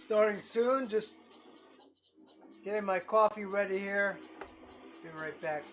Starting soon, just getting my coffee ready here. Be right back.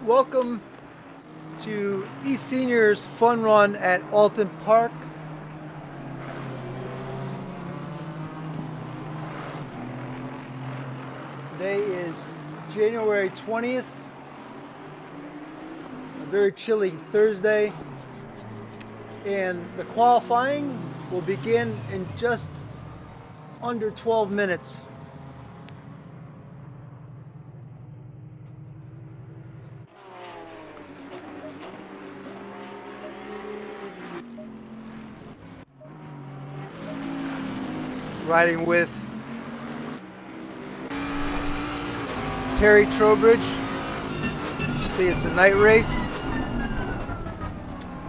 Welcome to eSeniors Fun Run at Oulton Park. Today is January 20th, a very chilly Thursday, and the qualifying will begin in just under 12 minutes. Riding with Terry Trowbridge. You see, it's a night race.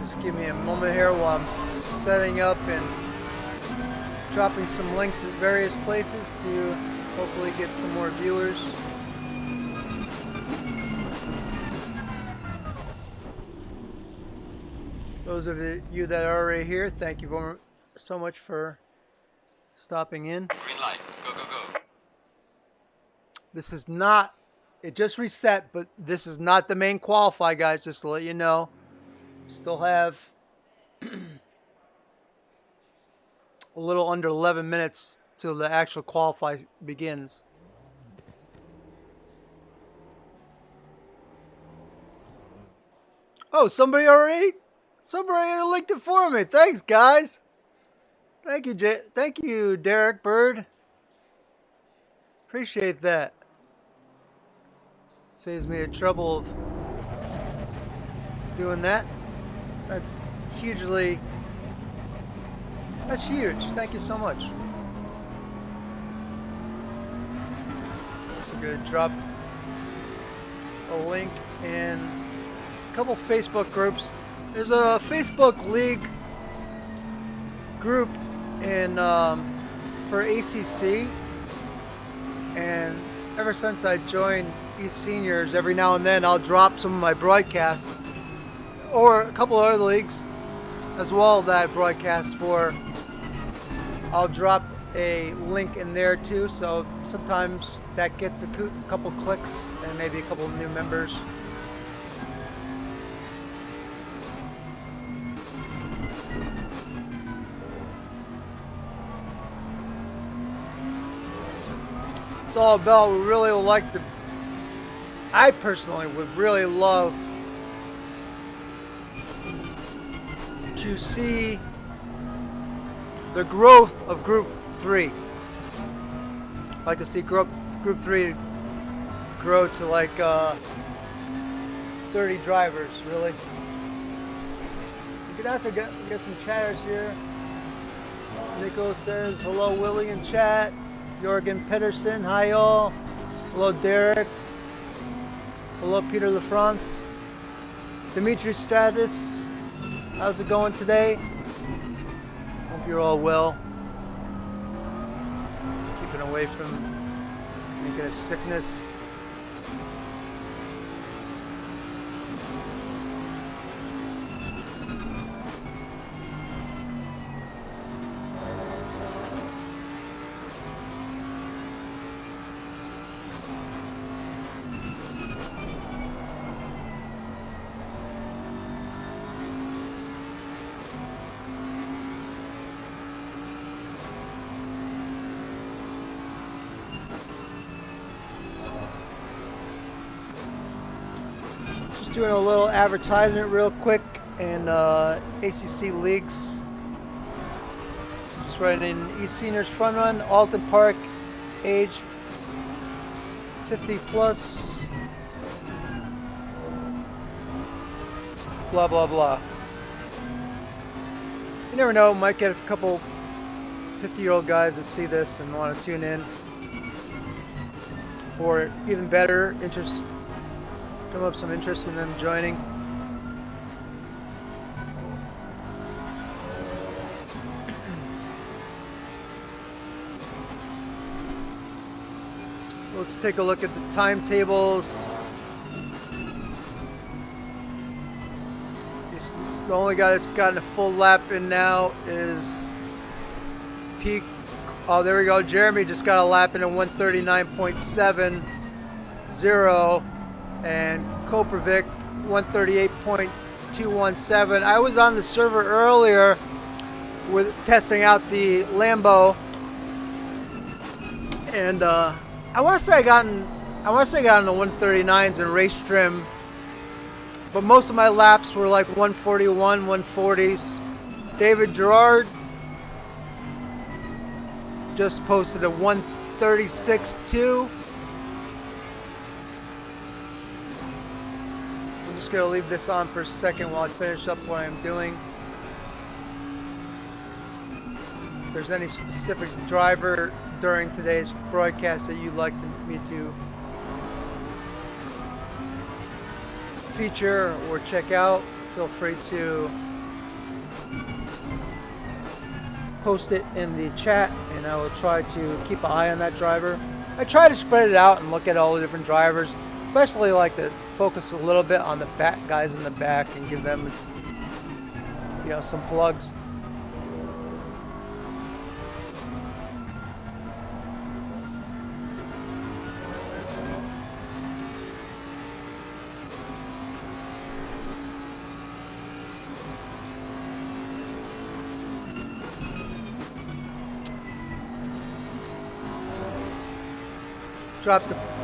Just give me a moment here while I'm setting up and dropping some links at various places to hopefully get some more viewers. Those of you that are already here, thank you so much for stopping in. Green light. Go, go, go. This is not, it just reset, but this is not the main qualify, guys, just to let you know. Still have a little under 11 minutes till the actual qualify begins. Oh, somebody already linked it for me. Thanks, guys. Thank you, thank you, Derek Bird. Appreciate that. Saves me the trouble of doing that. That's huge. Thank you so much. So good. Drop a link in a couple Facebook groups. There's a Facebook League group in for ACC, and ever since I joined eSeniors, every now and then I'll drop some of my broadcasts, or a couple of other leagues as well that I broadcast for. I'll drop a link in there too, so sometimes that gets a couple clicks and maybe a couple of new members. It's all about, we really would like to, I personally would really love to see the growth of Group 3. I'd like to see Group 3 grow to like 30 drivers, really. You're gonna have to get some chatters here. Nico says, hello Willie in chat. Jorgen Pedersen, hi y'all. Hello, Derek. Hello, Peter LaFrance. Dimitri Stratus. How's it going today? Hope you're all well. Keeping away from any kind of sickness. Doing a little advertisement real quick in ACC leagues. Just running eSeniors Fun Run, Oulton Park, age 50 plus, blah blah blah. You never know, might get a couple 50-year-old guys that see this and want to tune in, or even better, come up some interest in them joining. Let's take a look at the timetables. The only guy that's gotten a full lap in now is Peak. Oh, there we go. Jeremy just got a lap in at 139.70. And Koprovic 138.217. I was on the server earlier with testing out the Lambo, and I want to say I got in the 139s in race trim, but most of my laps were like 141, 140s. David Gerard just posted a 136.2. Just gonna leave this on for a second while I finish up what I'm doing. If there's any specific driver during today's broadcast that you'd like me to feature or check out, feel free to post it in the chat and I will try to keep an eye on that driver. I try to spread it out and look at all the different drivers, especially like the focus a little bit on the back guys in the back and give them, you know, some plugs.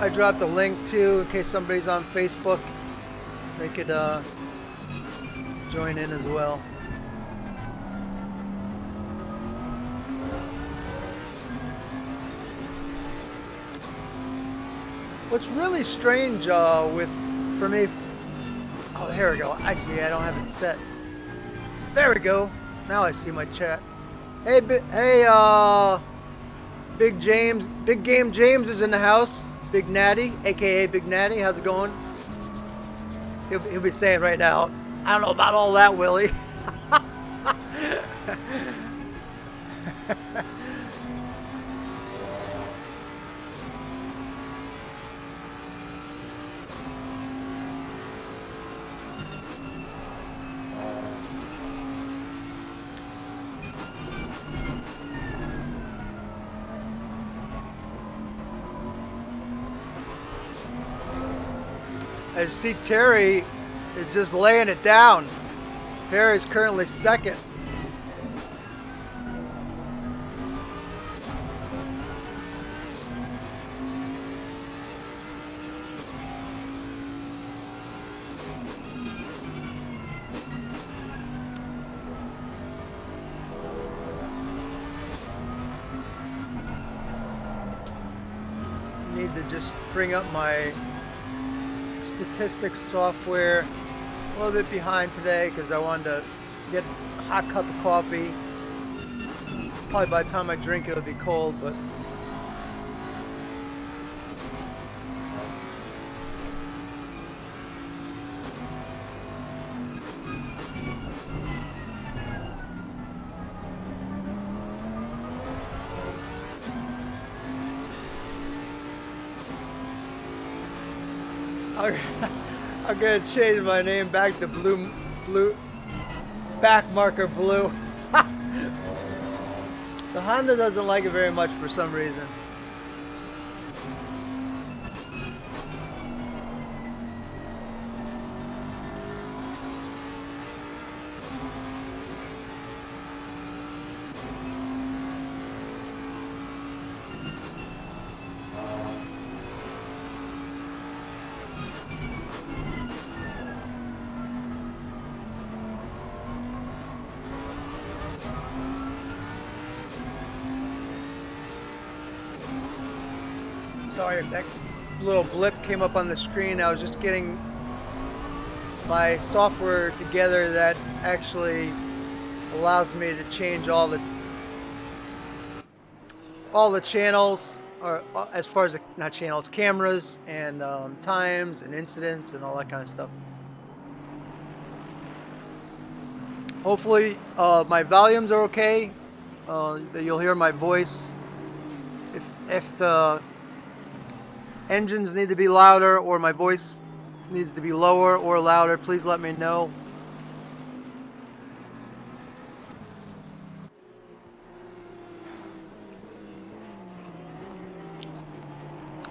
I dropped a link too in case somebody's on Facebook. They could join in as well. What's really strange for me, oh, here we go. I see. I don't have it set. There we go. Now I see my chat. Hey, Big James, Big Game James is in the house. Big Natty, aka Big Natty, how's it going? He'll be saying right now, I don't know about all that, Willie. I see Terry is just laying it down. Terry's currently second. Need to just bring up my statistics software. A little bit behind today because I wanted to get a hot cup of coffee. Probably by the time I drink it'll be cold, but I'm, I'm gonna change my name back to blue, back marker blue. The Honda doesn't like it very much for some reason. Sorry if that little blip came up on the screen. I was just getting my software together that actually allows me to change all the channels, or as far as not channels, cameras and times and incidents and all that kind of stuff. Hopefully my volumes are okay. That you'll hear my voice. If the engines need to be louder or my voice needs to be lower or louder, please let me know.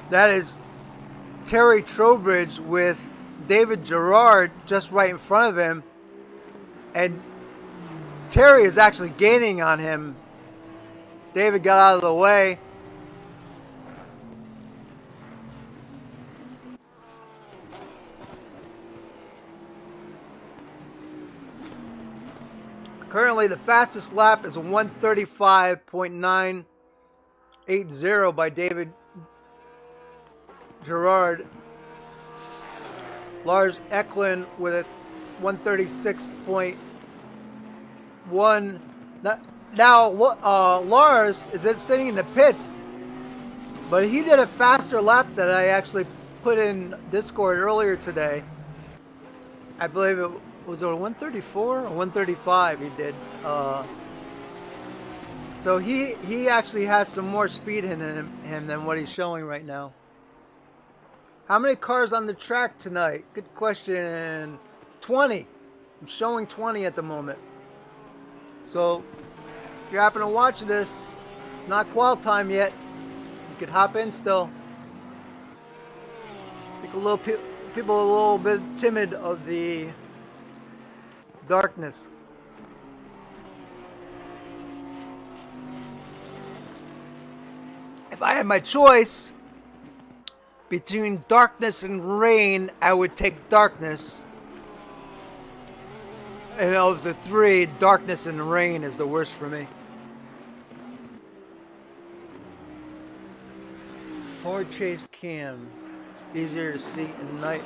That is Terry Trowbridge with David Gerard just right in front of him, and Terry is actually gaining on him. David got out of the way. Currently, the fastest lap is a 135.980 by David Gerard. Lars Eklund with a 136.1. Now, Lars is sitting in the pits, but he did a faster lap that I actually put in Discord earlier today. I believe it was a 134 or 135 he did. So he actually has some more speed in him than what he's showing right now. How many cars on the track tonight? Good question. 20. I'm showing 20 at the moment. So if you happen to watch this, it's not qual time yet. You could hop in still. I think people are a little bit timid of the darkness. If I had my choice between darkness and rain, I would take darkness. And of the three, darkness and rain is the worst for me. Ford Chase Cam. Easier to see at night.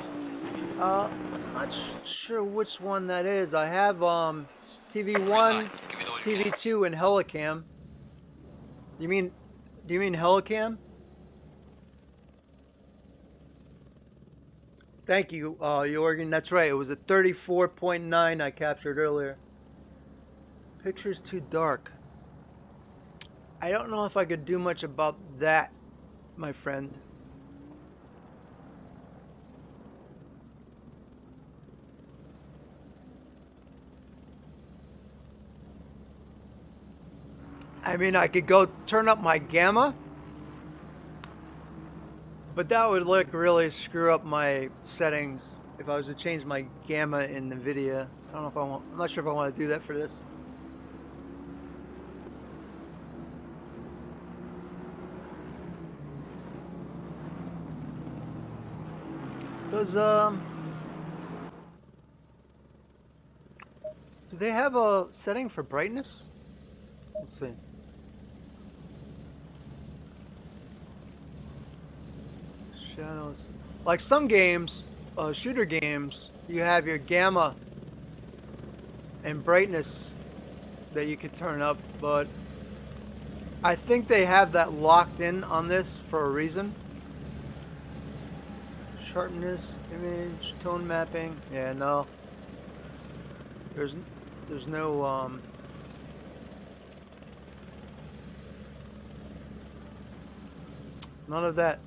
I'm not sure which one that is. I have TV1, TV2, and Helicam. Do you mean Helicam? Thank you, Jorgen. That's right. It was a 34.9 I captured earlier. Picture's too dark. I don't know if I could do much about that, my friend. I mean, I could go turn up my gamma, but that would really screw up my settings if I was to change my gamma in NVIDIA. I don't know if I want. I'm not sure if I want to do that for this. Do they have a setting for brightness? Let's see. Shadows. Like some games, shooter games, you have your gamma and brightness that you can turn up, but I think they have that locked in on this for a reason. Sharpness, image, tone mapping. Yeah, no. There's no none of that.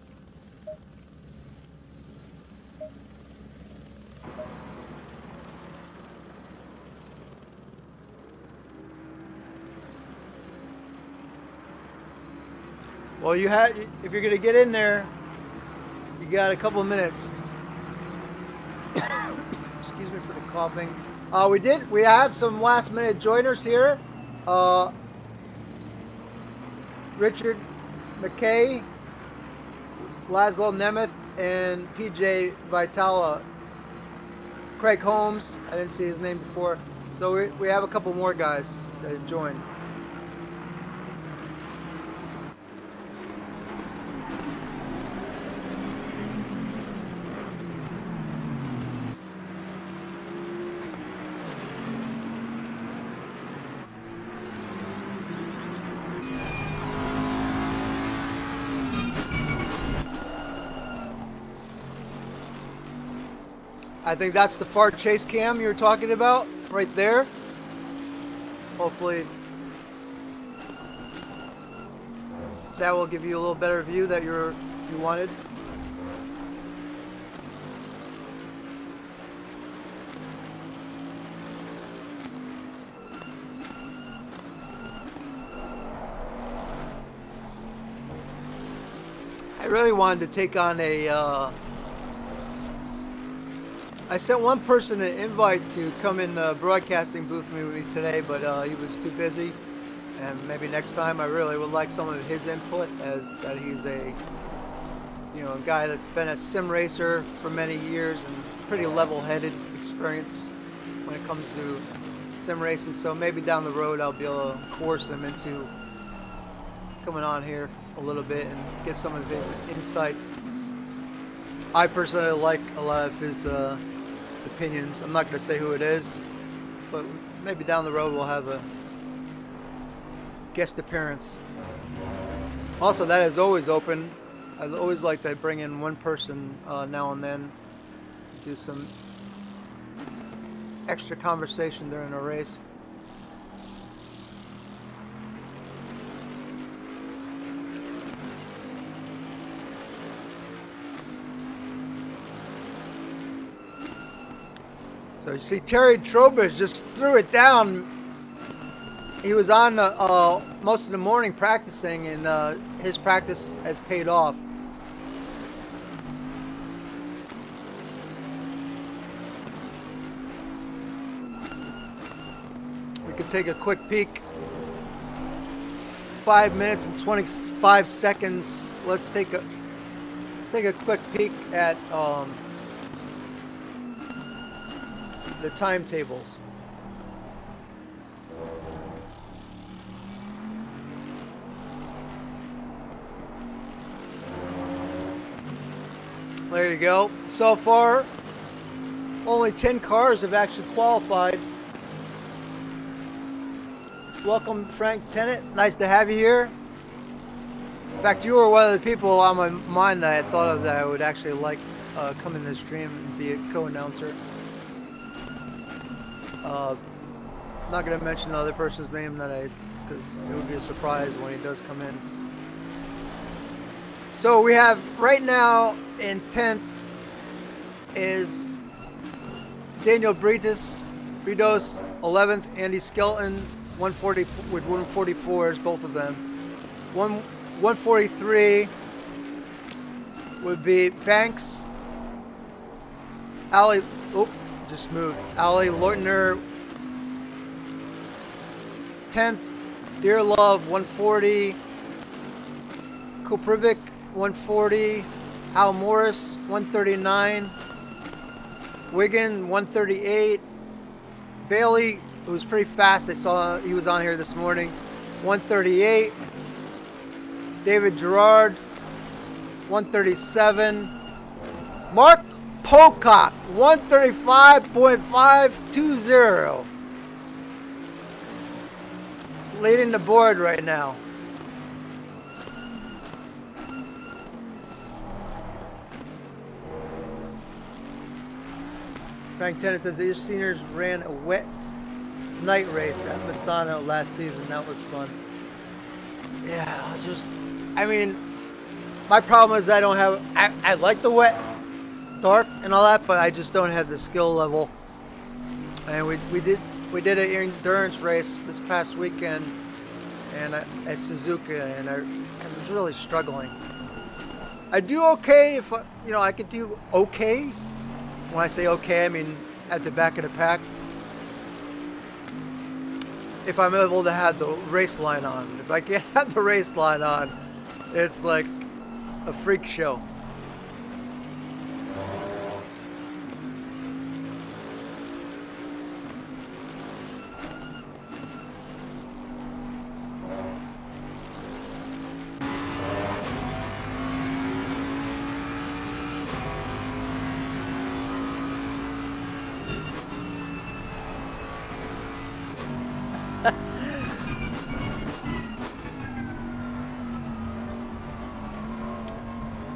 Well, if you're gonna get in there, you got a couple of minutes. Excuse me for the coughing. We have some last minute joiners here. Richard McKay, Laszlo Nemeth, and PJ Vitala. Craig Holmes, I didn't see his name before. So we have a couple more guys that joined. I think that's the far chase cam you were talking about, right there. Hopefully that will give you a little better view that you wanted. I really wanted to take on I sent one person an invite to come in the broadcasting booth with me today, but he was too busy. And maybe next time, I really would like some of his input, as that he's a guy that's been a sim racer for many years and pretty level-headed experience when it comes to sim racing. So maybe down the road, I'll be able to coerce him into coming on here a little bit and get some of his insights. I personally like a lot of his opinions. I'm not going to say who it is, but maybe down the road we'll have a guest appearance. Also, that is always open. I always like to bring in one person now and then, do some extra conversation during a race. So you see Terry Trowbridge just threw it down. He was on most of the morning practicing, and his practice has paid off. We could take a quick peek. 5 minutes and 25 seconds. Let's take a quick peek at the timetables. There you go. So far, only 10 cars have actually qualified. Welcome, Frank Tennant. Nice to have you here. In fact, you were one of the people on my mind that I thought of that I would actually like come in the stream and be a co-announcer. Not going to mention the other person's name because it would be a surprise when he does come in. So we have right now in 10th is Daniel Britos, 11th, Andy Skelton, 140 with 144s, both of them. 143 would be Banks, Ali. Oh, just moved. Ali Leutner, 10th. Dear Love, 140. Koprivic, 140. Al Morris, 139. Wigan, 138. Bailey, who was pretty fast. I saw he was on here this morning. 138. David Gerard, 137. Mark Pocock, 135.520. Leading the board right now. Frank Tennant says the seniors ran a wet night race at Misano last season. That was fun. Yeah, I mean, my problem is I don't have, I like the wet, dark and all that, but I just don't have the skill level. And we did an endurance race this past weekend and at Suzuka, and it was was really struggling. I do okay if I could do okay. When I say okay, I mean at the back of the pack. If I'm able to have the race line on. If I can't have the race line on, it's like a freak show.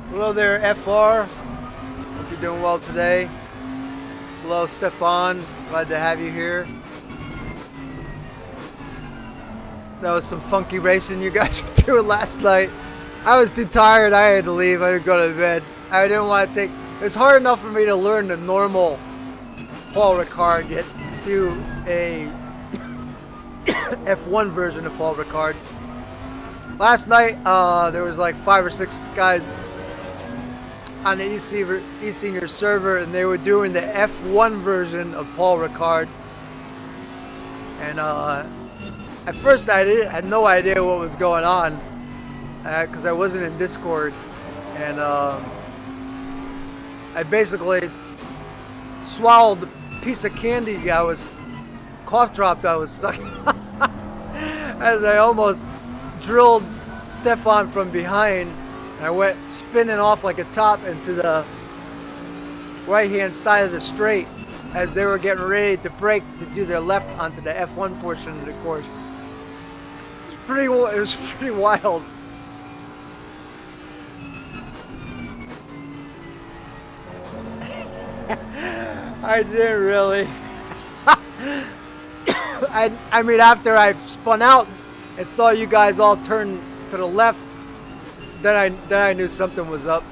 Hello there, FR. Hope you're doing well today. Hello, Stefan. Glad to have you here. That was some funky racing you guys were doing last night. I was too tired. I had to leave. I had to go to bed. I didn't want to take... It was hard enough for me to learn the normal Paul Ricard, yet do a F1 version of Paul Ricard. Last night, there was like 5 or 6 guys on the eSeniors server, and they were doing the F1 version of Paul Ricard. And at first I had no idea what was going on because I wasn't in Discord, and I basically swallowed the piece of candy cough drop I was sucking as I almost drilled Stefan from behind. I went spinning off like a top into the right-hand side of the straight as they were getting ready to brake to do their left onto the F1 portion of the course. It was pretty wild. I didn't really. I mean, after I spun out and saw you guys all turn to the left, then I knew something was up.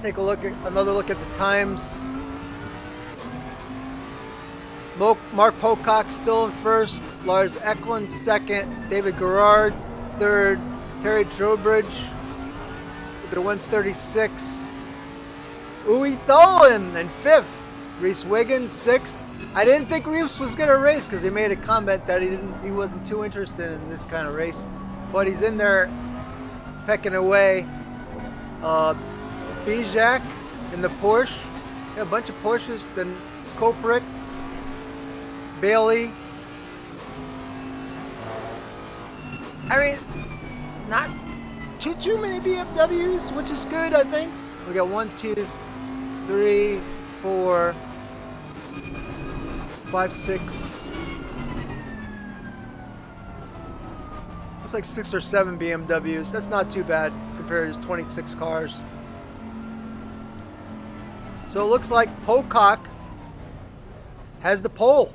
Take another look at the times. Mark Pocock still in first, Lars Eklund second, David Garrard third, Terry Trowbridge with the 136, Uwe Tholen in fifth, Reese Wiggins sixth. I didn't think Reese was gonna race because he made a comment that he wasn't too interested in this kind of race, but he's in there pecking away. Bijak in the Porsche, a bunch of Porsches. Then Koprick, Bailey. I mean, it's not too many BMWs, which is good, I think. We got 1, 2, 3, 4, 5, 6. Looks like 6 or 7 BMWs. That's not too bad compared to 26 cars. So it looks like Pocock has the pole.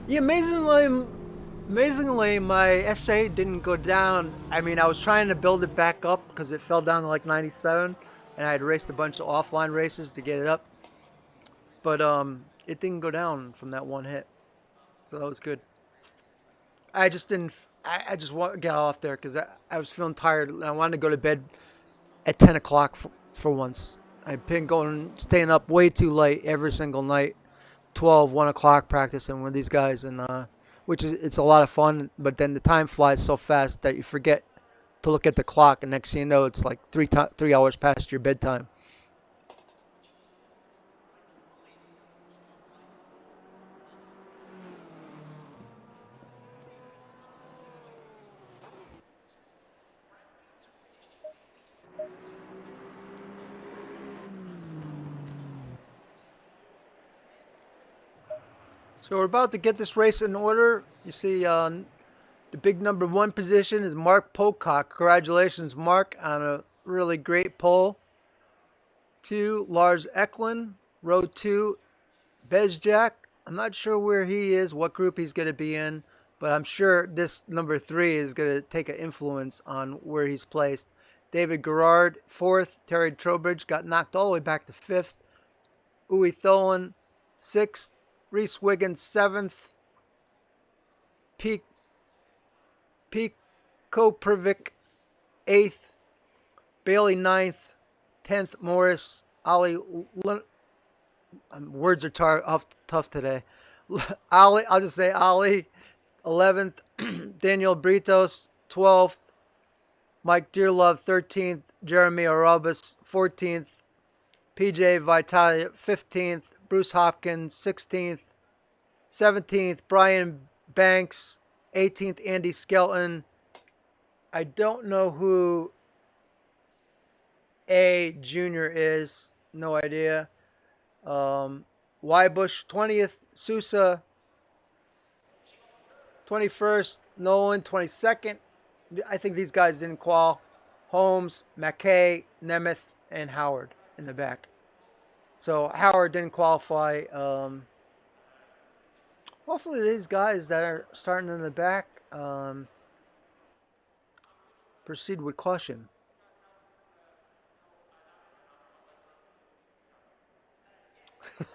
Yeah, amazingly, my SA didn't go down. I mean, I was trying to build it back up because it fell down to like 97, and I had raced a bunch of offline races to get it up. But it didn't go down from that one hit, so that was good. I just didn't. I just want to get off there because I was feeling tired and I wanted to go to bed at 10 o'clock for once. I've been staying up way too late every single night. 12, 1 o'clock practicing with these guys, and it's a lot of fun, but then the time flies so fast that you forget to look at the clock, and next thing you know, it's like 3 hours past your bedtime. So we're about to get this race in order. You see the big number 1 position is Mark Pocock. Congratulations, Mark, on a really great pole. 2, Lars Eklund. Row 2, Bezjak. I'm not sure where he is, what group he's going to be in, but I'm sure this number 3 is going to take an influence on where he's placed. David Garrard, 4th. Terry Trowbridge got knocked all the way back to 5th. Uwe Tholen 6th. Reese Wiggins 7th. Koprivic 8th. Bailey 9th. 10th. Morris. Ollie. Words are tough today. Ollie. I'll just say Ollie 11th. Daniel Britos 12th. Mike Dearlove 13th. Jeremy Arabas 14th. PJ Vitalia 15th. Bruce Hopkins 16th. 17th. Brian Banks 18th. Andy Skelton. I don't know who A Junior is. No idea. Wybush 20th. Sousa 21st. Nolan 22nd. I think these guys didn't qual. Holmes, McKay, Nemeth, and Howard in the back. So Howard didn't qualify. Hopefully these guys that are starting in the back proceed with caution.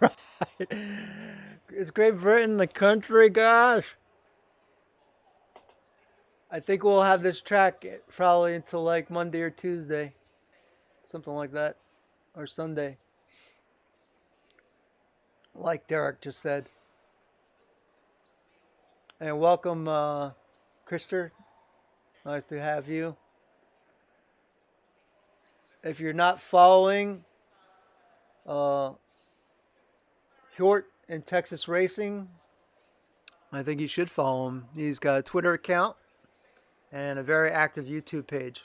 Right. Is Great Britain the country? Gosh. I think we'll have this track probably until like Monday or Tuesday. Something like that. Or Sunday. Like Derek just said. And welcome, Krister. Nice to have you. If you're not following Hjort in Texas Racing, I think you should follow him. He's got a Twitter account and a very active YouTube page.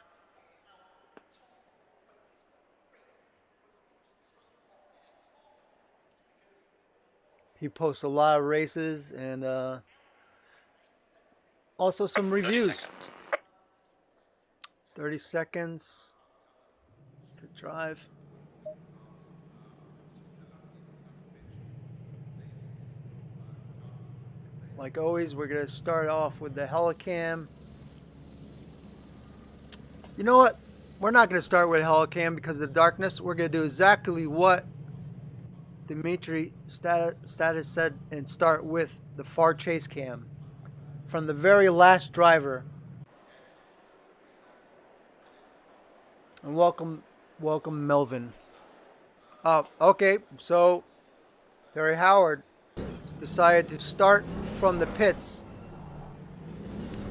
He posts a lot of races and also some reviews. 30 seconds to drive. Like always, we're going to start off with the Helicam. You know what? We're not going to start with Helicam because of the darkness. We're going to do exactly what Dimitri Status said and start with the far chase cam from the very last driver. And welcome Melvin. Okay, so Terry Howard decided to start from the pits.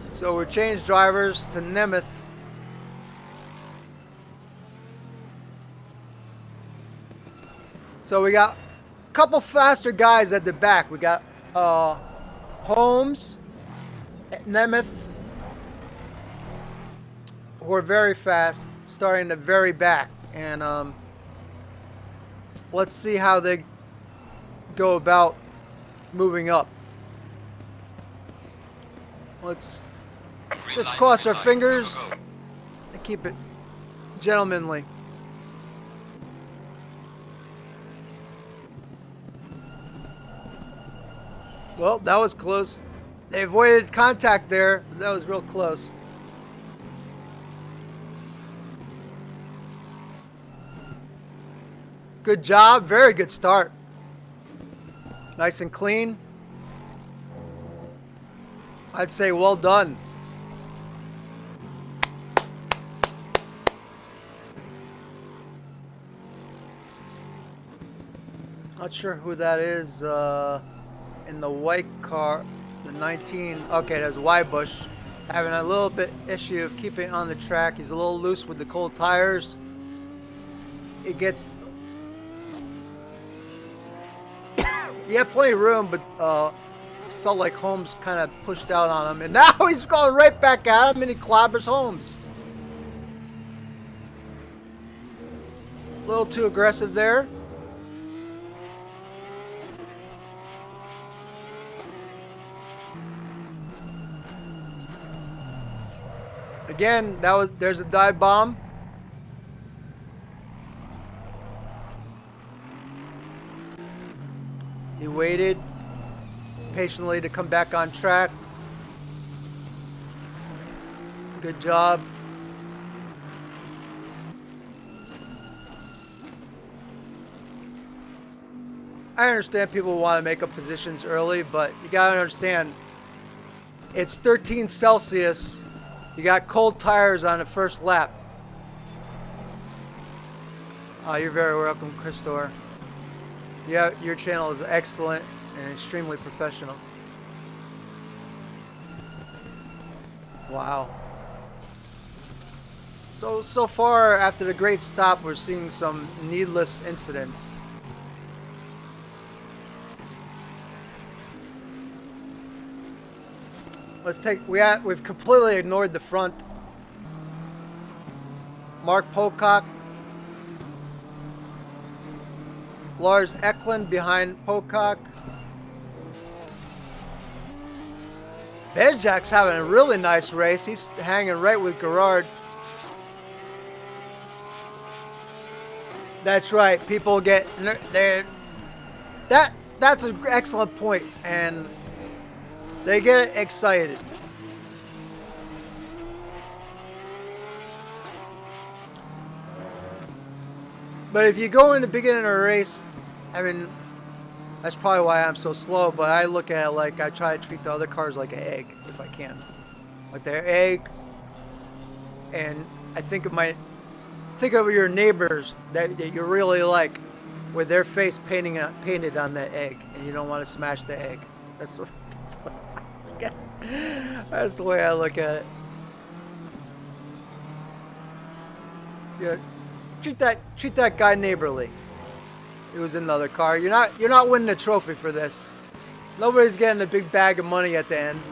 So we changed drivers to Nemeth. So we got a couple faster guys at the back. We got Holmes, Nemeth, who are very fast, starting the very back. And let's see how they go about moving up. Let's just cross our fingers and keep it gentlemanly. Well, that was close. They avoided contact there, but that was real close. Good job. Very good start. Nice and clean. I'd say well done. Not sure who that is in the white car, the 19. Okay, that's Wybush. Having a little bit issue of keeping on the track. He's a little loose with the cold tires. It gets... He had plenty of room, but it felt like Holmes kind of pushed out on him. And now he's going right back at him, and he clobbers Holmes. A little too aggressive there. Again, there's a dive bomb. He waited patiently to come back on track. Good job. I understand people want to make up positions early, but you gotta understand it's 13 Celsius. You got cold tires on the first lap. You're very welcome, Christor. Yeah, your channel is excellent and extremely professional. Wow. So far after the great stop, we're seeing some needless incidents. Let's take. We've completely ignored the front. Mark Pocock, Lars Eklund behind Pocock. Bezjak's having a really nice race. He's hanging right with Gerard. That's right. People get that's an excellent point, and they get excited. But if you go in the beginning of a race, I mean, that's probably why I'm so slow, but I look at it like I try to treat the other cars like an egg, if I can. Like their egg, and I think of your neighbors that you really like, with their face painted on that egg, and you don't want to smash the egg. That's the way I look at it. Yeah, treat that guy neighborly. He was in the other car. You're not winning a trophy for this. Nobody's getting a big bag of money at the end.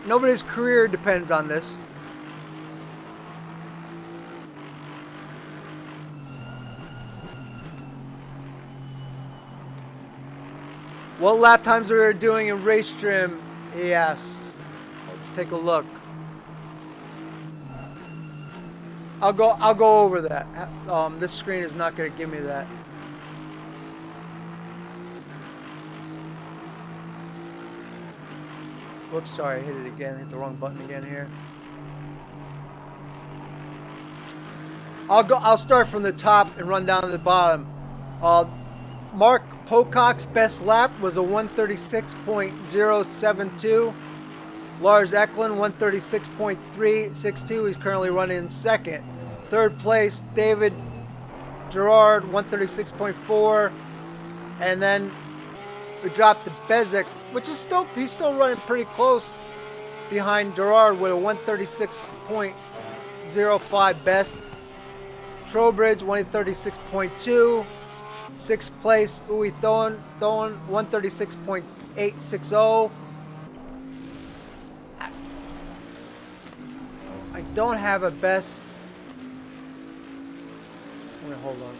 Nobody's career depends on this. What lap times are we doing in race trim? He asks. Let's take a look. I'll go over that. This screen is not going to give me that. Whoops, sorry, I hit it again. Hit the wrong button again here. I'll start from the top and run down to the bottom. Mark Pocock's best lap was a 136.072. Lars Eklund 136.362. He's currently running in second. Third place, David Gerard 136.4. And then we dropped to Bezek, which is he's still running pretty close behind Gerard with a 136.05 best. Trowbridge 136.2. Sixth place, Uwe Thoen 136.860. I don't have a best. Wait, hold on.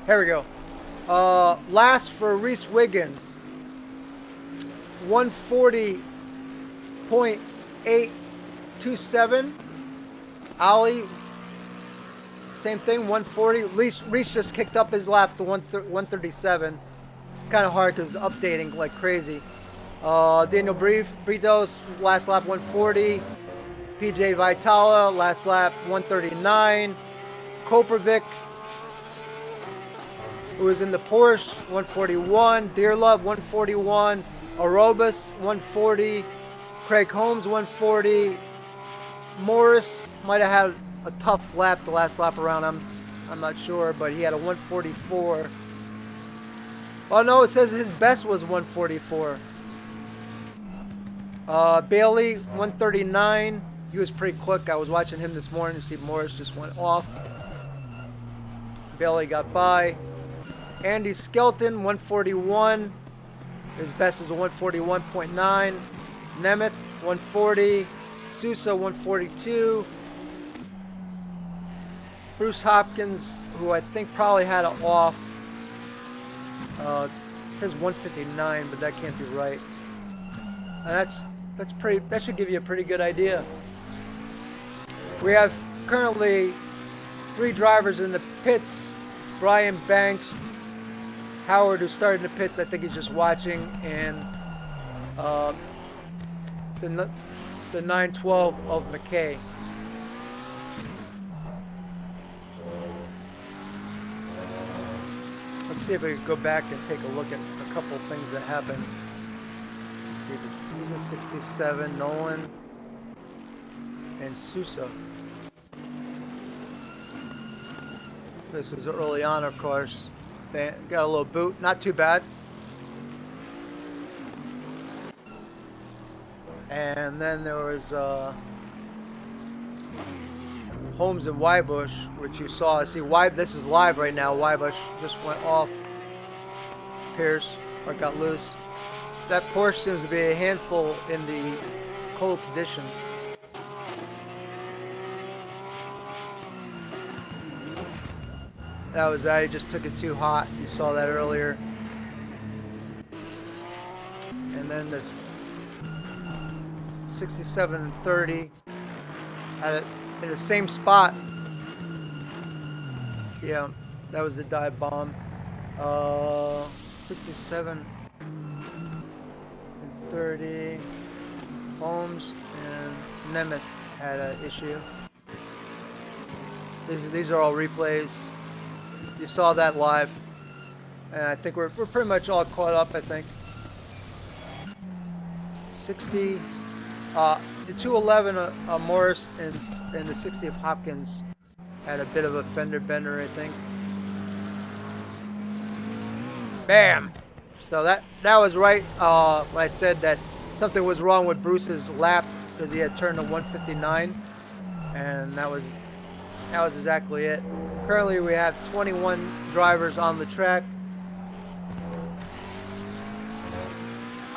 Here we go. Last for Reese Wiggins, 140.827. Ali, same thing, 140. Reese just kicked up his lap to 137. It's kind of hard because it's updating like crazy. Daniel Britos, last lap 140. PJ Vitala, last lap 139. Koprovic, who was in the Porsche, 141. Dearlove, 141. Arobas, 140. Craig Holmes, 140. Morris might have had a tough lap the last lap around. I'm not sure, but he had a 144. Oh no, it says his best was 144. Bailey 139. He was pretty quick. I was watching him this morning to see Morris just went off. Bailey got by. Andy Skelton 141. His best is a 141.9. Nemeth 140. Sousa 142. Bruce Hopkins, who I think probably had it off. It says 159, but that can't be right. And that's pretty. That should give you a pretty good idea. We have currently 3 drivers in the pits. Brian Banks, Howard, who started in the pits. I think he's just watching, and the 912 of McKay. Let's see if we can go back and take a look at a couple of things that happened. Let's see, this was a 67, Nolan and Sousa. This was early on, of course. Got a little boot, not too bad. And then there was Holmes and Wybush, which you saw. See, this is live right now. Wybush just went off Pierce, or got loose. That Porsche seems to be a handful in the cold conditions. That was that. He just took it too hot. You saw that earlier. And then this 67 and 30 had it in the same spot. Yeah, that was the dive bomb. 67 and 30. Holmes and Nemeth had an issue. These are all replays. You saw that live, and I think we're pretty much all caught up. I think 60, the 211 Morris and the 60 of Hopkins had a bit of a fender bender, I think. Bam! So that was right when I said that something was wrong with Bruce's lap because he had turned to 159, and that was exactly it. Currently, we have 21 drivers on the track.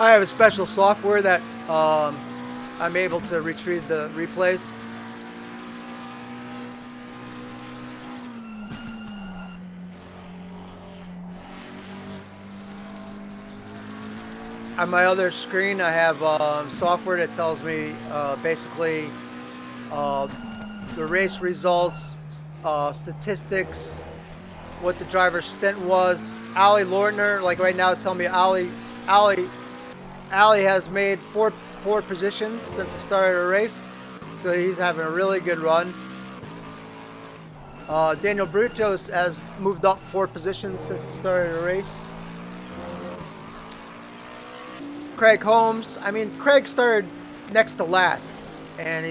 I have a special software that I'm able to retrieve the replays. On my other screen, I have software that tells me basically the race results, statistics, what the driver's stint was. Ali Lortner, like right now, it's telling me Ali has made four positions since the start of the race, so he's having a really good run. Daniel Brutos has moved up 4 positions since the start of the race. Craig Holmes, I mean, Craig started next to last, and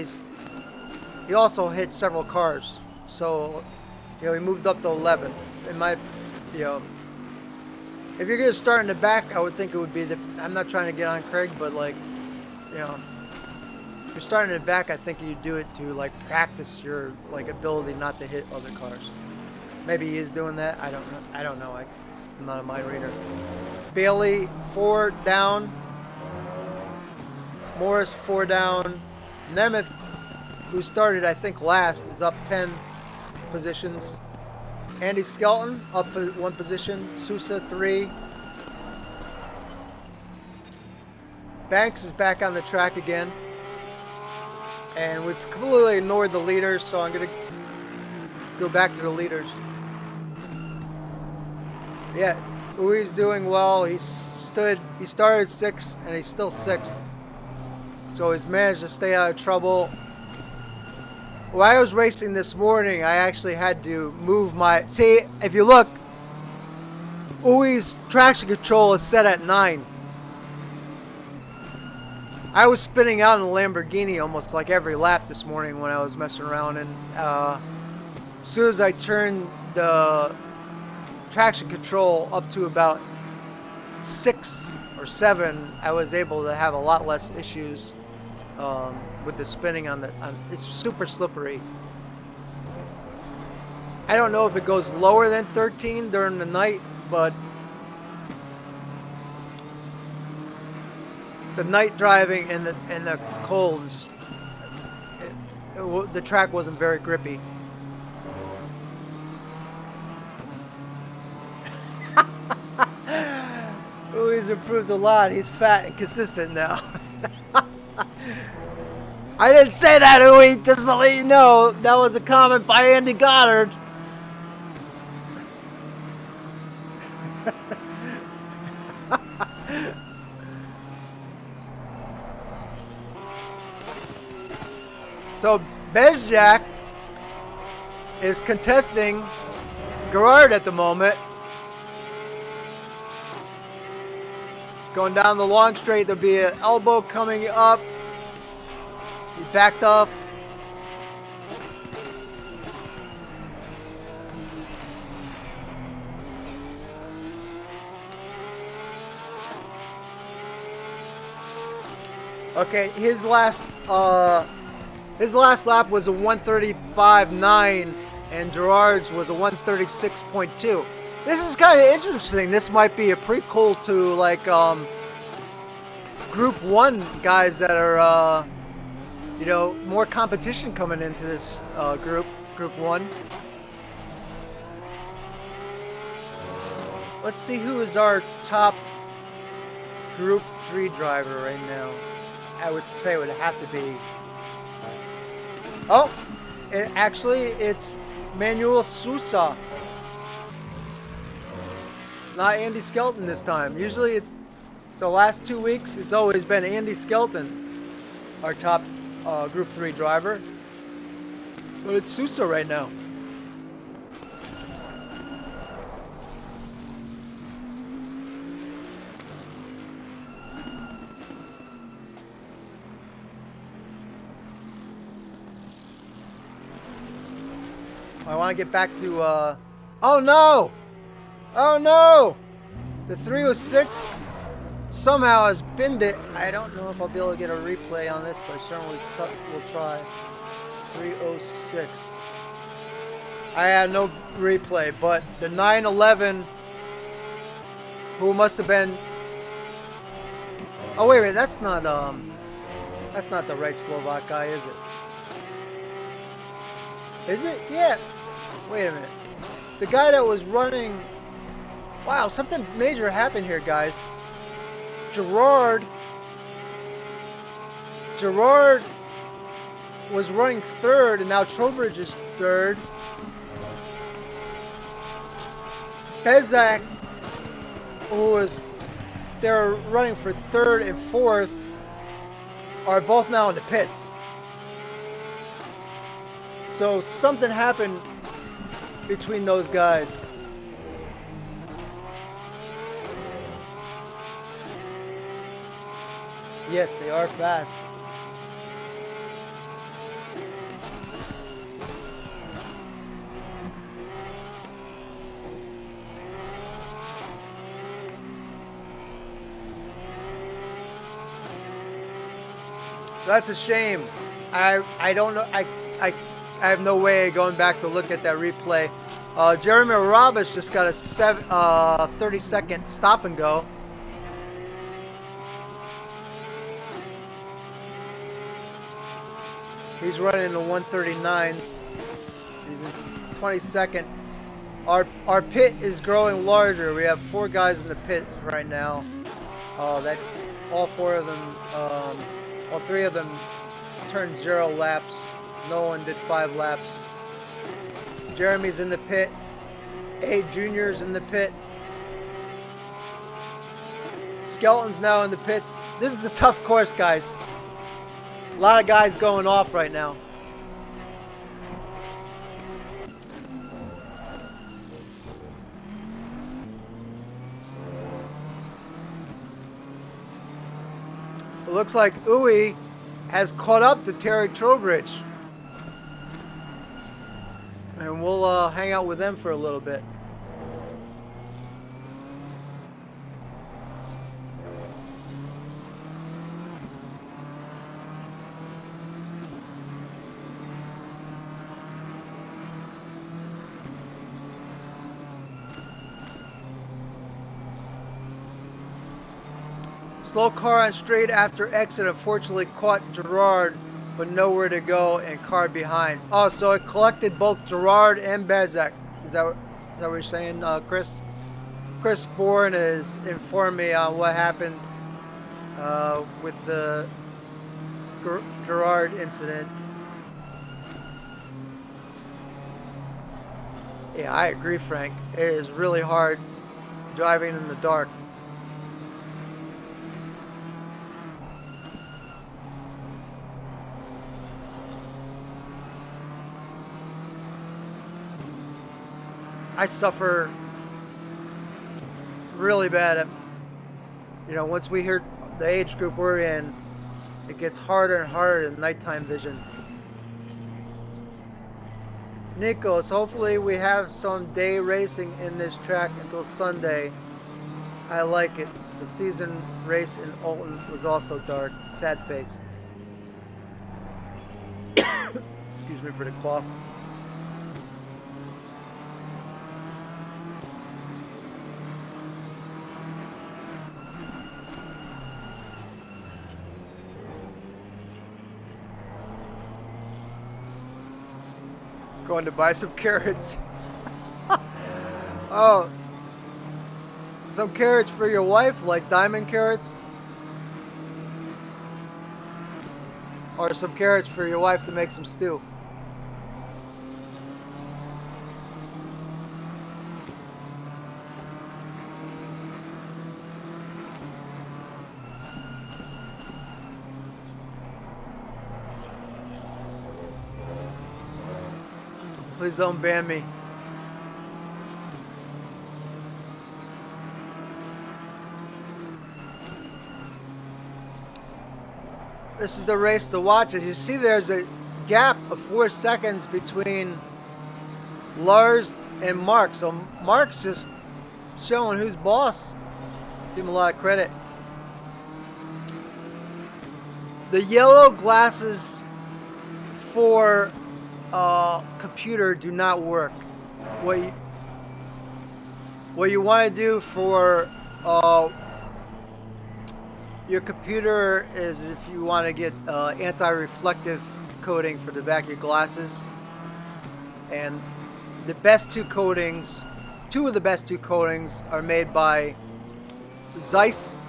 he also hit several cars, so he moved up to 11th. In my, if you're gonna start in the back, I would think it would be I'm not trying to get on Craig, but like, if you're starting in the back, I think you do it to like practice your ability not to hit other cars. Maybe he is doing that. I don't know. I'm not a mind reader. Bailey 4 down. Morris 4 down. Nemeth, who started I think last, is up 10 positions. Andy Skelton up 1 position. Sousa 3. Banks is back on the track again. And we've completely ignored the leaders, so I'm going to go back to the leaders. Yeah, Uwe's doing well. He started 6th, and he's still 6th. So he's managed to stay out of trouble. When I was racing this morning, I actually had to move my... See, if you look, Uwe's traction control is set at 9. I was spinning out in a Lamborghini almost like every lap this morning when I was messing around, and as soon as I turned the traction control up to about 6 or 7, I was able to have a lot less issues with the spinning it's super slippery. I don't know if it goes lower than 13 during the night, but the night driving and the cold, the track wasn't very grippy. He's improved a lot. He's fat and consistent now. I didn't say that, Uwe, just to let you know. That was a comment by Andy Goddard. So Bezjak is contesting Gerard at the moment. Going down the long straight, there'll be an elbow coming up. He backed off. Okay, his last lap was a 1:35.9, and Gerard's was a 1:36.2. This is kind of interesting. This might be a prequel to like Group 1 guys that are you know, more competition coming into this Group 1. Let's see who is our top Group 3 driver right now. I would say it would have to be. Oh, it's Manuel Sousa. Not Andy Skelton this time. Usually, the last 2 weeks, it's always been Andy Skelton, our top Group 3 driver. But it's Sousa right now. I want to get back to, oh no! Oh no! The 306 somehow has binned it. I don't know if I'll be able to get a replay on this, but I certainly will try. 306. I had no replay, but the 911, who must have been, oh wait, that's not the right Slovak guy, is it? Is it? Yeah. Wait a minute. The guy that was running... Wow, something major happened here, guys. Gerard was running third, and now Trowbridge is third. Bezak, they're running for third and fourth, are both now in the pits. So something happened between those guys. Yes, they are fast. That's a shame. I don't know. I have no way of going back to look at that replay. Jeremy Robish just got a 30-second stop and go. He's running the 139s. He's in 22nd. Our pit is growing larger. We have 4 guys in the pit right now. All 3 of them turned 0 laps. Nolan did 5 laps. Jeremy's in the pit. Junior's in the pit. Skelton's now in the pits. This is a tough course, guys. A lot of guys going off right now. It looks like Uwe has caught up to Terry Trowbridge. And we'll hang out with them for a little bit. Slow car on straight after exit unfortunately caught Gerard, but nowhere to go and car behind. Oh, so it collected both Gerard and Bezek. Is that what you're saying, Chris? Chris Bourne has informed me on what happened with the Gerard incident. Yeah, I agree, Frank. It is really hard driving in the dark. I suffer really bad You know, once we hit the age group we're in, it gets harder and harder in nighttime vision. Nikos, hopefully we have some day racing in this track until Sunday. I like it. The season race in Oulton was also dark. Sad face. Excuse me for the cough. Going to buy some carrots. Oh, some carrots for your wife, like diamond carrots? Or some carrots for your wife to make some stew? Please don't ban me. This is the race to watch. As you see, there's a gap of 4 seconds between Lars and Mark. So Mark's just showing who's boss. Give him a lot of credit. The yellow glasses for computer do not work. What you want to do for your computer is, if you want to get anti-reflective coating for the back of your glasses, and the best two of the best two coatings are made by Zeiss.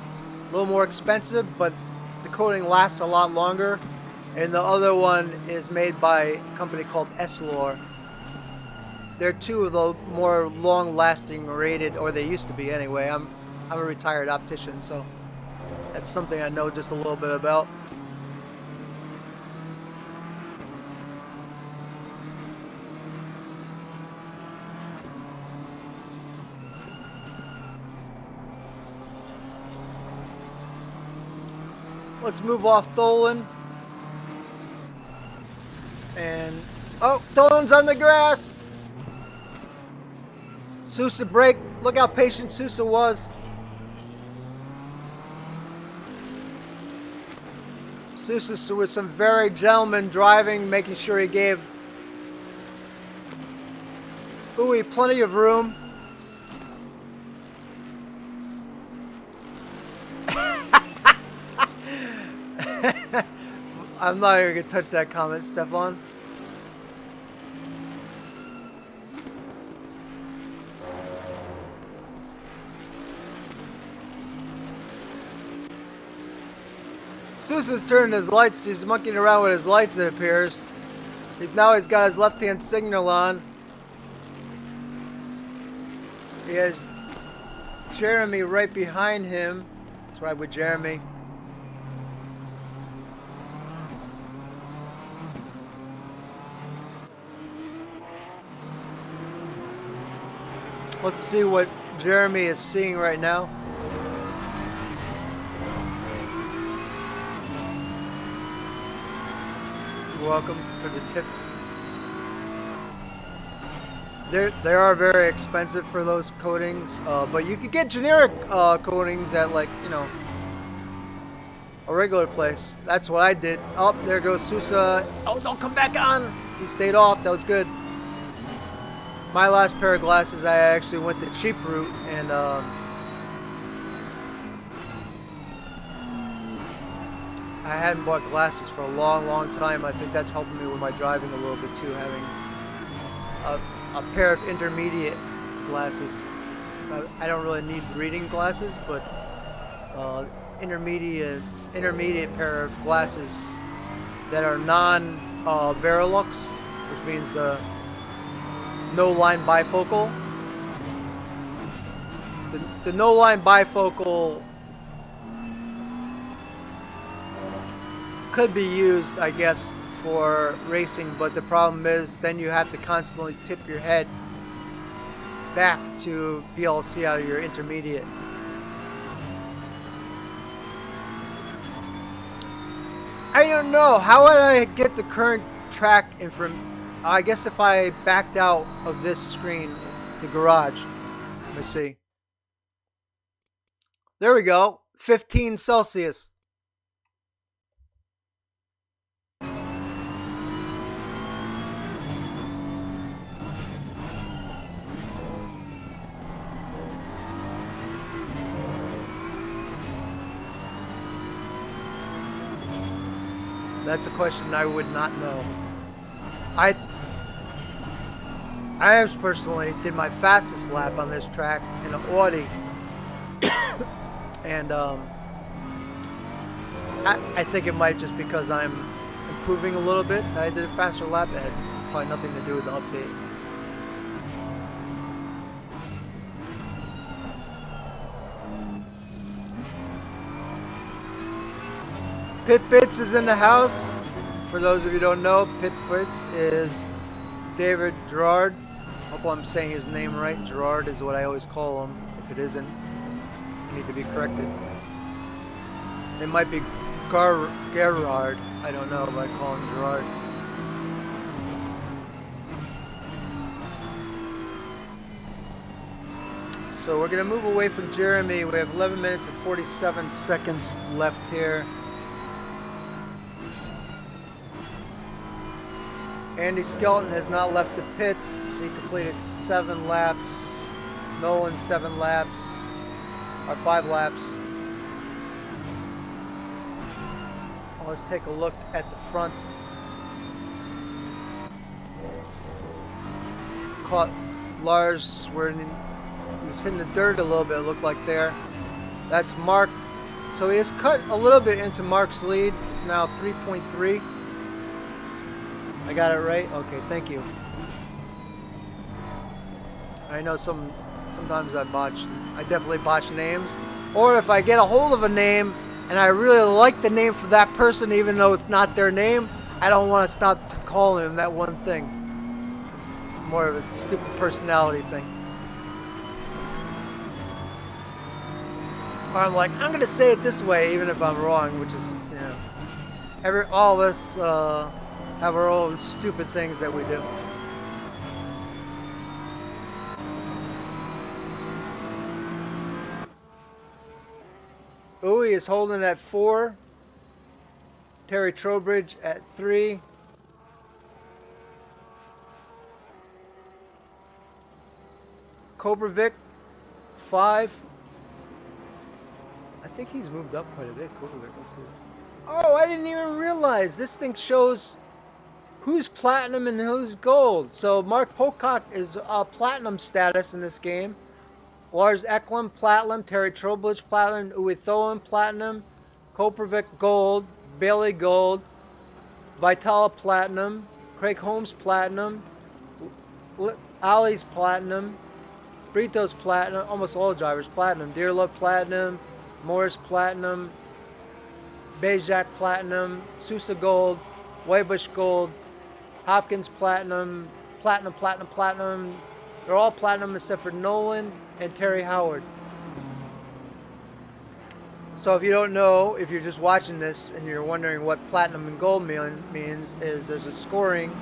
A little more expensive, but the coating lasts a lot longer. And the other one is made by a company called Essilor. They're two of the more long-lasting rated, or they used to be anyway. I'm a retired optician, so that's something I know just a little bit about. Let's move off Tholen. And, oh, Tholen's on the grass. Sousa brake. Look how patient Sousa was. Sousa with some very gentleman driving, making sure he gave Uwe plenty of room. I'm not even gonna touch that comment, Stefan. Sousa's turning his lights. He's monkeying around with his lights, it appears. He's got his left-hand signal on. He has Jeremy right behind him. Let's ride with Jeremy. Let's see what Jeremy is seeing right now. You're welcome for the tip. They are very expensive for those coatings, but you could get generic coatings at, like, you know, a regular place. That's what I did. Oh, there goes Sousa. Oh, don't come back on. He stayed off. That was good. My last pair of glasses, I actually went the cheap route, and I hadn't bought glasses for a long time. I think that's helping me with my driving a little bit too, having a pair of intermediate glasses. I don't really need reading glasses, but intermediate pair of glasses that are non-Verilux, which means the no-line bifocal. The no-line bifocal could be used, I guess, for racing, but the problem is then you have to constantly tip your head back to be able to see out of your intermediate. I don't know. How would I get the current track in from? I guess if I backed out of this screen, the garage. Let me see. There we go. 15 Celsius. That's a question I would not know. I personally did my fastest lap on this track in an Audi, and I think it might just because I'm improving a little bit that I did a faster lap. It had probably nothing to do with the update. Pit Bits is in the house. For those of you who don't know, Pit Bits is David Gerard. Hope I'm saying his name right. Gerard is what I always call him. If it isn't, I need to be corrected. It might be Gerard. I don't know, but I call him Gerard. So we're going to move away from Jeremy. We have 11 minutes and 47 seconds left here. Andy Skelton has not left the pits. He completed 7 laps. Nolan 7 laps. Or 5 laps. Well, let's take a look at the front. Caught Lars where he was hitting the dirt a little bit, it looked like there. That's Mark. So he has cut a little bit into Mark's lead. It's now 3.3. I got it right? Okay, thank you. I know sometimes I definitely botch names. Or if I get a hold of a name and I really like the name for that person even though it's not their name, I don't want to stop calling them that one thing. It's more of a stupid personality thing. Or I'm like, I'm going to say it this way even if I'm wrong, which is, you know, all of us have our own stupid things that we do. Uwe is holding at 4. Terry Trowbridge at 3. Kobravic 5. I think he's moved up quite a bit. Kobravic, let's see. Oh, I didn't even realize this thing shows who's platinum and who's gold. So Mark Pocock is platinum status in this game. Lars Eklund platinum, Terry Trowbridge platinum, Uwe Tholen platinum, Koprovic gold, Bailey gold, Vitala platinum, Craig Holmes platinum, Ali's platinum, Brito's platinum, almost all drivers platinum, Dearlove platinum, Morris platinum, Bejak platinum, Sousa gold, Weibush gold, Hopkins platinum, platinum. They're all platinum except for Nolan and Terry Howard. So if you don't know, if you're just watching this and you're wondering what platinum and gold means, is there's a scoring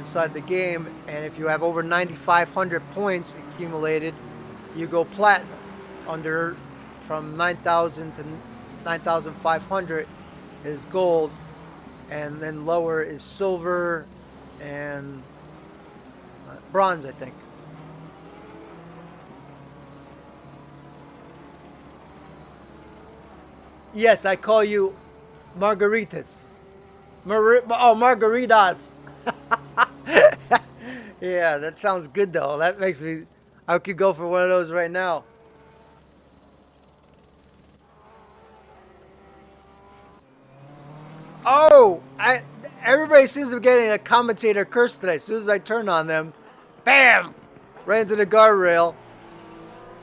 inside the game, and if you have over 9,500 points accumulated, you go platinum. From 9,000 to 9,500 is gold, and then lower is silver and bronze, I think. Yes, I call you Margaritas. Margaritas. Yeah, that sounds good though. That makes me, I could go for one of those right now. Oh, everybody seems to be getting a commentator curse today. As soon as I turn on them, bam, right into the guardrail.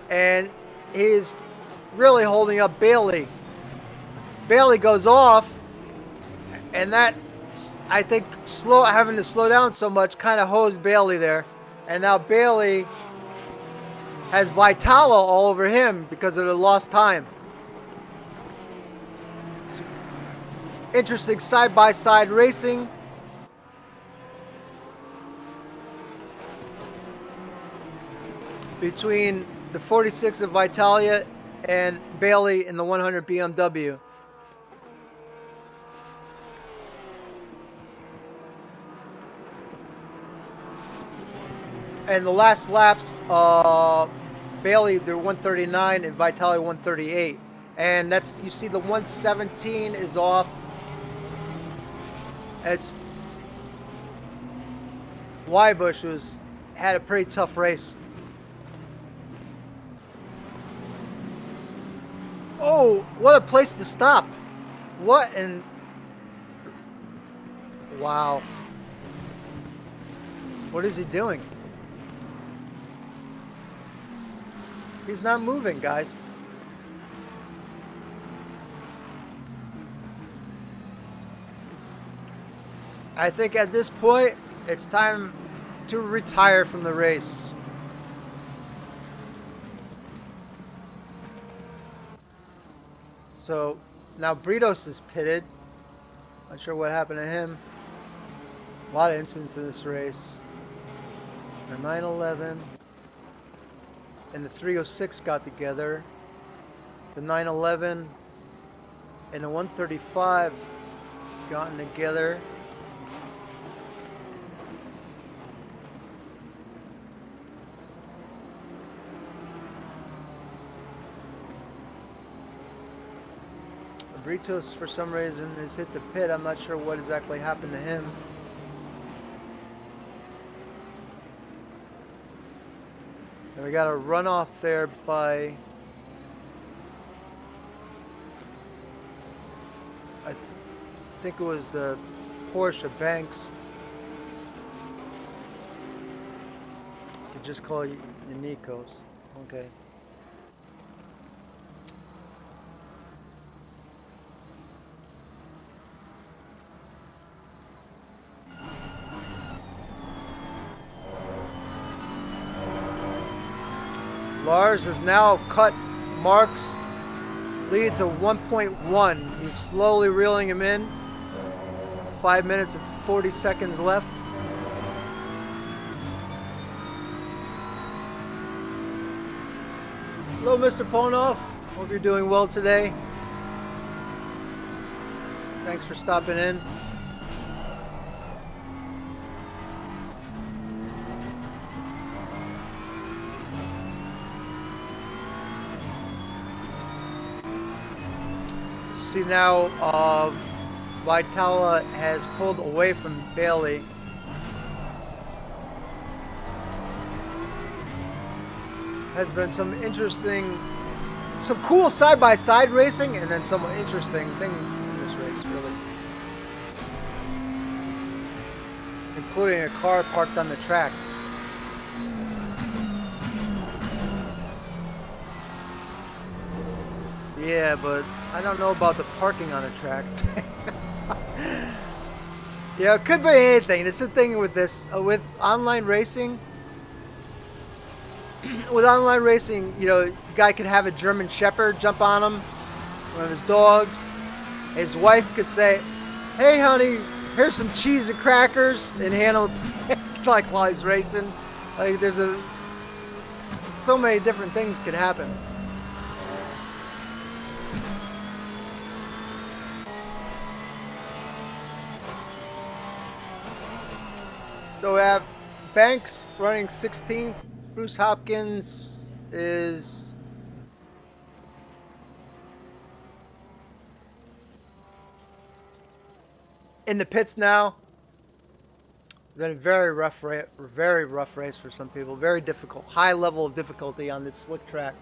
And he's really holding up Bailey. Bailey goes off, and that, I think, having to slow down so much kind of hosed Bailey there. And now Bailey has Vitala all over him because of the lost time. interesting side-by-side racing. Between the 46 of Vitalia and Bailey in the 100 BMW. And the last laps, Bailey, they're 139 and Vitalia 138. And that's, you see the 117 is off. It's Wybush had a pretty tough race. Oh, what a place to stop. What and wow. What is he doing? He's not moving, guys. I think at this point, it's time to retire from the race. So now Britos is pitted. Not sure what happened to him. A lot of incidents in this race. The 911 and the 306 got together. The 911 and the 135 gotten together. Britos, for some reason, has hit the pit. I'm not sure what exactly happened to him. And we got a runoff there by... I think it was the Porsche Banks. You could just call you Nikos. Okay. Lars has now cut Mark's lead to 1.1. He's slowly reeling him in. 5 minutes and 40 seconds left. Hello, Mr. Ponov. Hope you're doing well today. Thanks for stopping in. See now, Vitala has pulled away from Bailey. Has been some cool side-by-side racing, and then some interesting things in this race, really. Including a car parked on the track. Yeah, but I don't know about the parking on the track. Yeah, it could be anything. This is the thing with this, with online racing. With online racing, you know, a guy could have a German Shepherd jump on him, one of his dogs. His wife could say, "Hey, honey, here's some cheese and crackers," and handle it like while he's racing. Like, so many different things could happen. So we have Banks running 16th. Bruce Hopkins is in the pits now. Been a very rough race for some people. Very difficult, high level of difficulty on this slick track.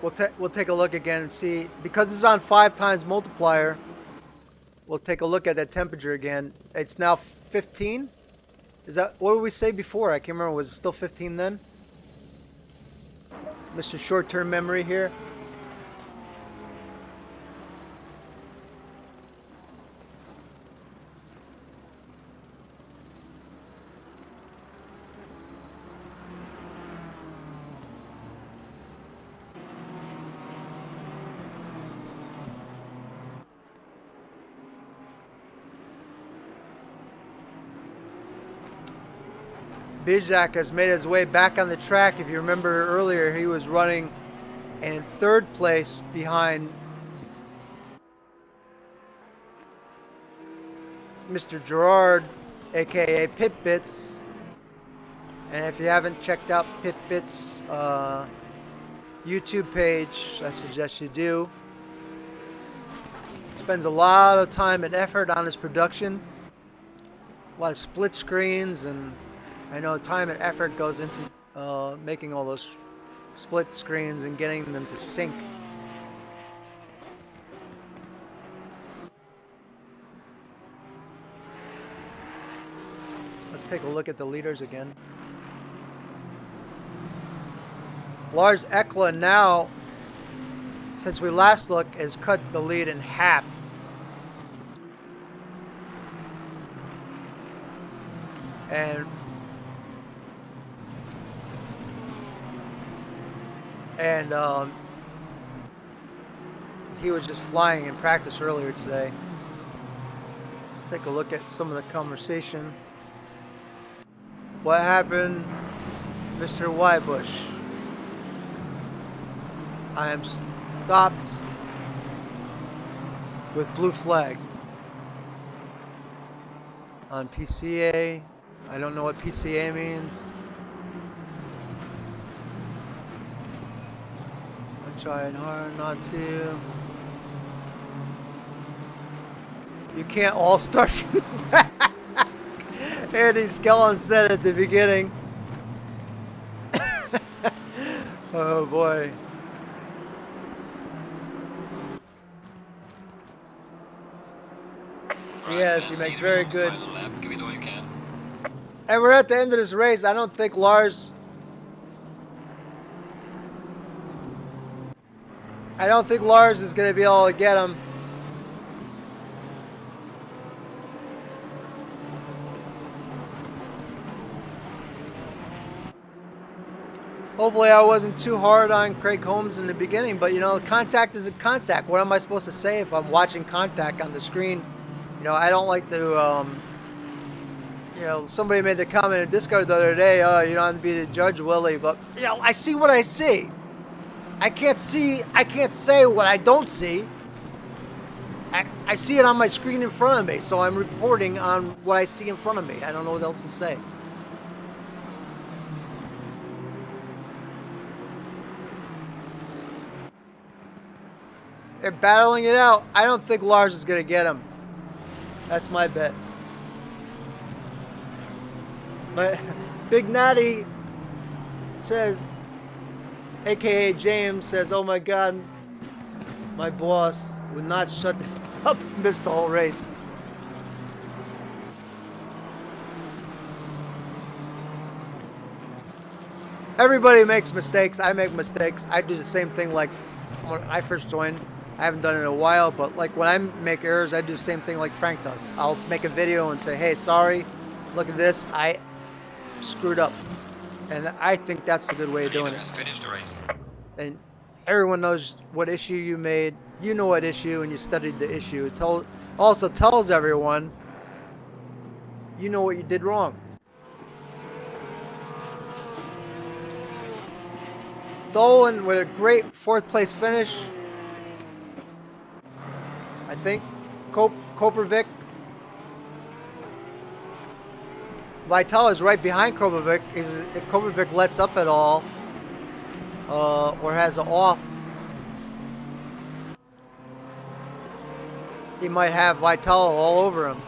We'll take a look again and see, because it's on 5 times multiplier. We'll take a look at that temperature again. It's now 15. Is that, what did we say before? I can't remember. Was it still 15 then? Mr. Short-term memory here. Bijak has made his way back on the track. If you remember earlier, he was running in third place behind Mr. Gerard, aka Pitbits. And if you haven't checked out Pitbits' YouTube page, I suggest you do. Spends a lot of time and effort on his production. A lot of split screens, and I know time and effort goes into making all those split screens and getting them to sync. Let's take a look at the leaders again. Lars Eklund now, since we last looked, has cut the lead in half. And he was just flying in practice earlier today. Let's take a look at some of the conversation. What happened, Mr. Wybush? I am stopped with blue flag on PCA. I don't know what PCA means. I'm trying hard not to. You can't all start from the back. Andy Skellin said at the beginning. Oh boy. Yes, he makes very good. And we're at the end of this race. I don't think Lars is going to be able to get him. Hopefully I wasn't too hard on Craig Holmes in the beginning, but you know, contact is a contact. What am I supposed to say if I'm watching contact on the screen? You know, I don't like to, you know, somebody made the comment in Discord the other day, oh, you don't have to be the judge, Willie, but, you know, I see what I see. I can't say what I don't see. I see it on my screen in front of me, so I'm reporting on what I see in front of me. I don't know what else to say. They're battling it out. I don't think Lars is going to get him. That's my bet. But Big Natty says, aka James says, oh my God, my boss would not shut up and miss the whole race. Everybody makes mistakes. I make mistakes. I do the same thing like when I first joined. I haven't done it in a while, but like when I make errors, I do the same thing like Frank does. I'll make a video and say, hey, sorry, look at this, I screwed up. And I think that's a good way of doing it. Finished the race. And everyone knows what issue you made. You know what issue, and you studied the issue. It also tells everyone you know what you did wrong. Tholen with a great 4th place finish. I think Kopervik. Vital is right behind Kopervik. If Kopervik lets up at all, or has an off, he might have Vital all over him.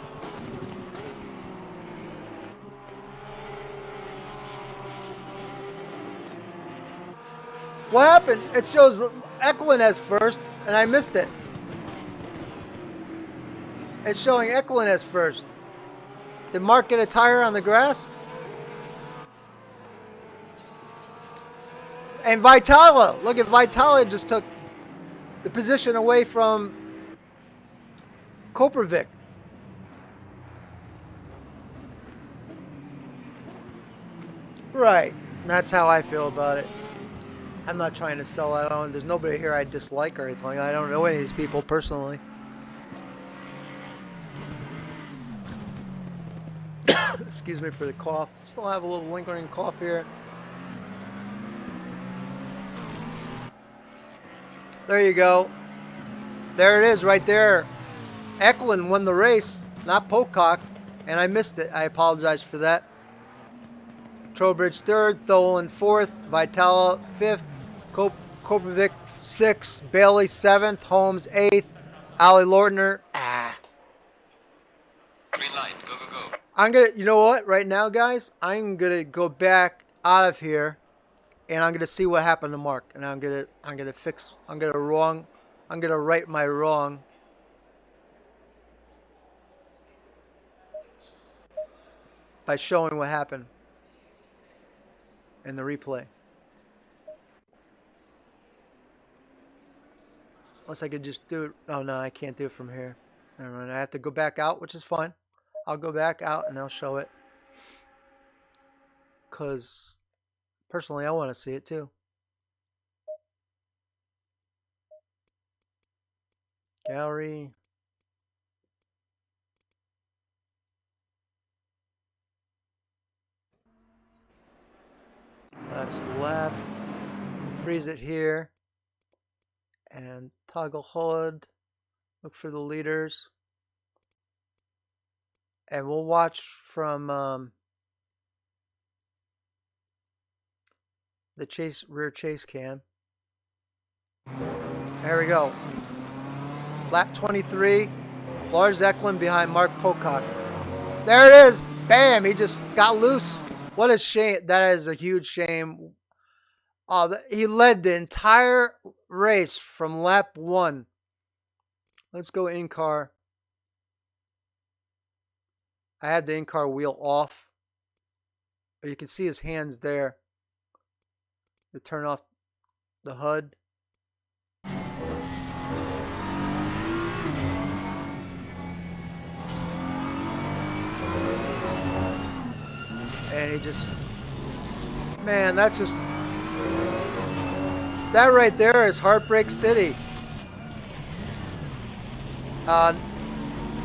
What happened? It shows Eklund as first, and I missed it. It's showing Eklund as first. Did Mark get a tire on the grass? And Vitala, look at Vitala just took the position away from Kopervik. Right, that's how I feel about it. I'm not trying to sell out on. There's nobody here I dislike or anything. I don't know any of these people personally. Excuse me for the cough. Still have a little lingering cough here. There you go. There it is right there. Eklund won the race, not Pocock, and I missed it. I apologize for that. Trowbridge third, Tholen fourth, Vitala fifth, Kopovic sixth, Bailey seventh, Holmes eighth, Ali Lortner. Green light, go, go, go. I'm gonna, you know what? Right now, guys, I'm gonna go back out of here, and I'm gonna see what happened to Mark, and I'm gonna right my wrong. By showing what happened in the replay. Unless I could just do it. Oh, no, I can't do it from here. Never mind. I have to go back out, which is fine. I'll go back out and I'll show it. Because, personally, I want to see it too. Gallery. That's left. Freeze it here. And toggle HUD. Look for the leaders. And we'll watch from the rear chase cam. There we go. Lap 23. Lars Eklund behind Mark Pocock. There it is. Bam. He just got loose. What a shame. That is a huge shame. He led the entire race from lap 1. Let's go in-car. I had the in-car wheel off. But you can see his hands there to turn off the HUD. And he just, man, that's just, that right there is Heartbreak City.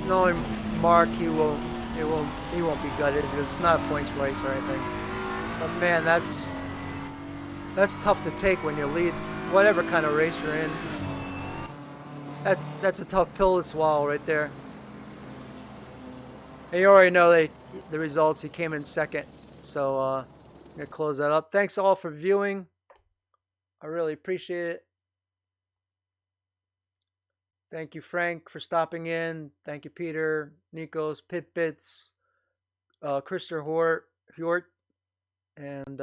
Knowing Mark, he won't be gutted because it's not a points race or anything. But man, that's tough to take when you lead whatever kind of race you're in. That's a tough pill to swallow right there. And you already know the results. He came in second. So I'm going to close that up. Thanks all for viewing. I really appreciate it. Thank you, Frank, for stopping in. Thank you, Peter, Nikos, Pitbits, Krister Hort, and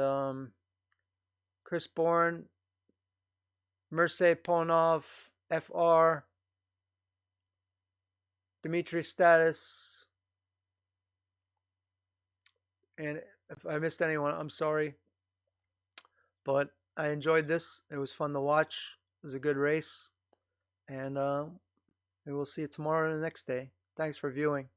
Chris Bourne, Merce Ponov, FR, Dimitri Status, and if I missed anyone, I'm sorry. But I enjoyed this. It was fun to watch. It was a good race. And we will see you tomorrow and the next day. Thanks for viewing.